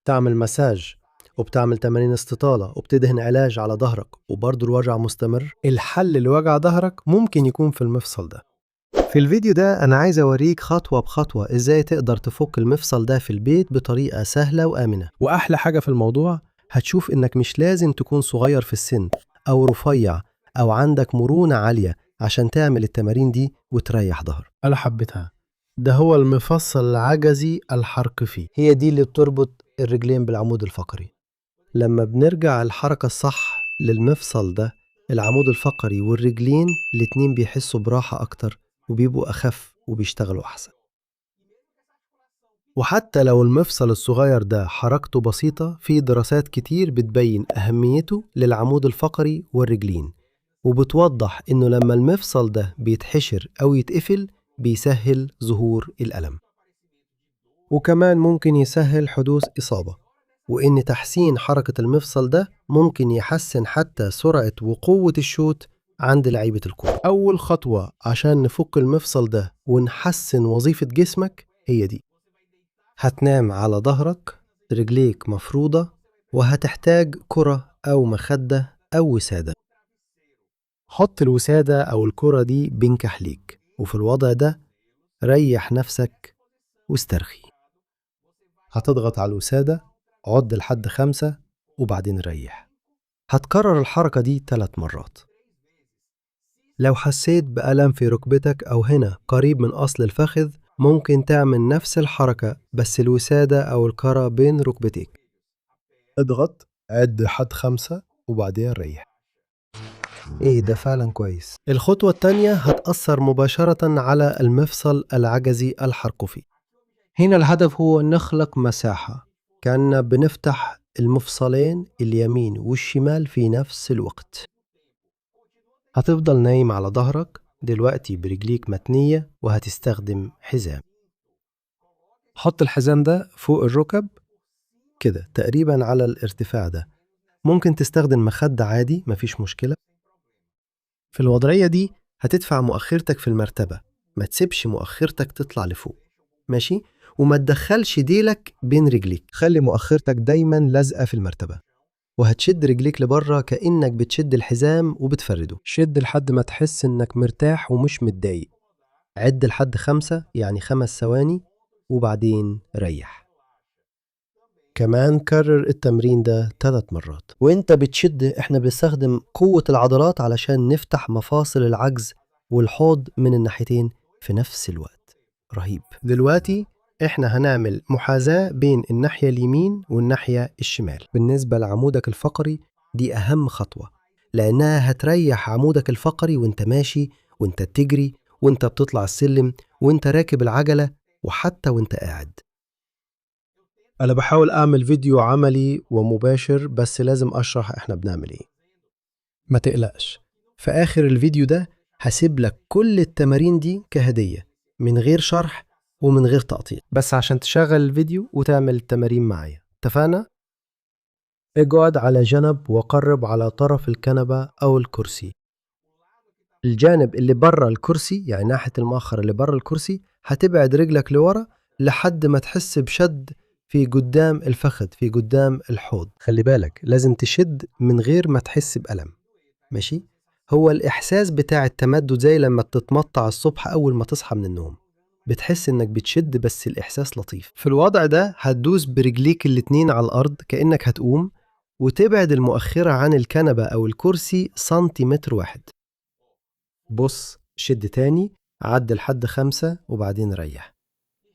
تعمل مساج وبتعمل تمارين استطالة وبتدهن علاج على ظهرك وبرضه الوجع مستمر، الحل لوجع ظهرك ممكن يكون في المفصل ده. في الفيديو ده أنا عايز أوريك خطوة بخطوة إزاي تقدر تفك المفصل ده في البيت بطريقة سهلة وآمنة. وأحلى حاجة في الموضوع هتشوف إنك مش لازم تكون صغير في السن أو رفيع أو عندك مرونة عالية عشان تعمل التمارين دي وتريح ظهرك. أنا حبيتها. ده هو المفصل العجزي الحرقفي، هي دي اللي بتربط الرجلين بالعمود الفقري. لما بنرجع الحركة الصح للمفصل ده، العمود الفقري والرجلين الاتنين بيحسوا براحة أكتر وبيبقوا أخف وبيشتغلوا أحسن. وحتى لو المفصل الصغير ده حركته بسيطة، في دراسات كتير بتبين أهميته للعمود الفقري والرجلين، وبتوضح إنه لما المفصل ده بيتحشر أو يتقفل بيسهل ظهور الألم، وكمان ممكن يسهل حدوث إصابة، وإن تحسين حركة المفصل ده ممكن يحسن حتى سرعة وقوة الشوط عند لعيبة الكورة. أول خطوة عشان نفك المفصل ده ونحسن وظيفة جسمك هي دي: هتنام على ظهرك، رجليك مفروضة، وهتحتاج كرة أو مخدة أو وسادة. حط الوسادة أو الكرة دي بين كحليك، وفي الوضع ده ريح نفسك واسترخي. هتضغط على الوسادة، عد لحد 5 وبعدين ريح. هتكرر الحركة دي 3 مرات. لو حسيت بألم في ركبتك أو هنا قريب من أصل الفخذ، ممكن تعمل نفس الحركة بس الوسادة أو الكرة بين ركبتيك. اضغط، عد لحد 5 وبعدين ريح. إيه ده فعلا كويس. الخطوة التانية هتأثر مباشرة على المفصل العجزي الحرقفي. هنا الهدف هو نخلق مساحة كأننا بنفتح المفصلين اليمين والشمال في نفس الوقت. هتفضل نايم على ظهرك دلوقتي برجليك متنية، وهتستخدم حزام. حط الحزام ده فوق الركب كده تقريبا على الارتفاع ده. ممكن تستخدم مخدة عادي، مفيش مشكلة. في الوضعية دي هتدفع مؤخرتك في المرتبة، ما تسيبش مؤخرتك تطلع لفوق، ماشي؟ وما تدخلش ديلك بين رجليك، خلي مؤخرتك دايما لازقة في المرتبة. وهتشد رجليك لبره كأنك بتشد الحزام وبتفرده. شد لحد ما تحس انك مرتاح ومش متضايق. عد لحد 5، يعني 5 ثواني، وبعدين ريح. كمان كرر التمرين ده 3 مرات. وانت بتشد احنا بنستخدم قوة العضلات علشان نفتح مفاصل العجز والحوض من الناحيتين في نفس الوقت. رهيب. دلوقتي احنا هنعمل محاذاة بين الناحية اليمين والناحية الشمال. بالنسبة لعمودك الفقري دي أهم خطوة، لأنها هتريح عمودك الفقري وانت ماشي، وانت بتجري، وانت بتطلع السلم، وانت راكب العجلة، وحتى وانت قاعد. أنا بحاول أعمل فيديو عملي ومباشر، بس لازم أشرح إحنا بنعمل إيه. ما تقلقش، في آخر الفيديو ده هسيب لك كل التمارين دي كهدية من غير شرح ومن غير تقطيع، بس عشان تشغل الفيديو وتعمل التمارين معايا. اتفقنا؟ اقعد على جنب وقرب على طرف الكنبة أو الكرسي. الجانب اللي برا الكرسي، يعني ناحية المؤخر اللي برا الكرسي، هتبعد رجلك لورا لحد ما تحس بشد في قدام الفخذ، في قدام الحوض. خلي بالك لازم تشد من غير ما تحس بألم، ماشي؟ هو الإحساس بتاع التمدد زي لما تتمطع الصبح أول ما تصحى من النوم، بتحس إنك بتشد بس الإحساس لطيف. في الوضع ده هتدوس برجليك الاتنين على الأرض كأنك هتقوم، وتبعد المؤخرة عن الكنبة أو الكرسي 1 سنتيمتر. بص، شد تاني، عد لحد 5 وبعدين ريح.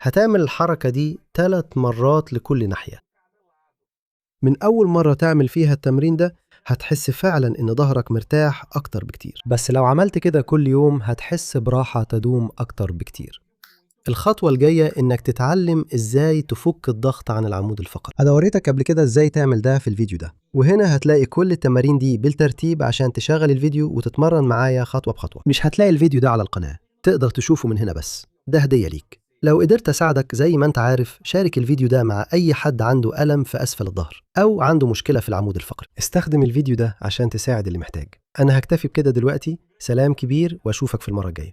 هتعمل الحركة دي 3 مرات لكل ناحية. من أول مرة تعمل فيها التمرين ده هتحس فعلا إن ظهرك مرتاح أكتر بكتير، بس لو عملت كده كل يوم هتحس براحة تدوم أكتر بكتير. الخطوة الجاية إنك تتعلم إزاي تفك الضغط عن العمود الفقري. أنا وريتك قبل كده إزاي تعمل ده في الفيديو ده، وهنا هتلاقي كل التمارين دي بالترتيب عشان تشغل الفيديو وتتمرن معايا خطوة بخطوة. مش هتلاقي الفيديو ده على القناة، تقدر تشوفه من هنا بس، ده هدية ليك. لو قدرت أساعدك زي ما أنت عارف، شارك الفيديو ده مع أي حد عنده ألم في أسفل الظهر أو عنده مشكلة في العمود الفقري. استخدم الفيديو ده عشان تساعد اللي محتاج. أنا هكتفي بكده دلوقتي، سلام كبير وأشوفك في المرة الجاية.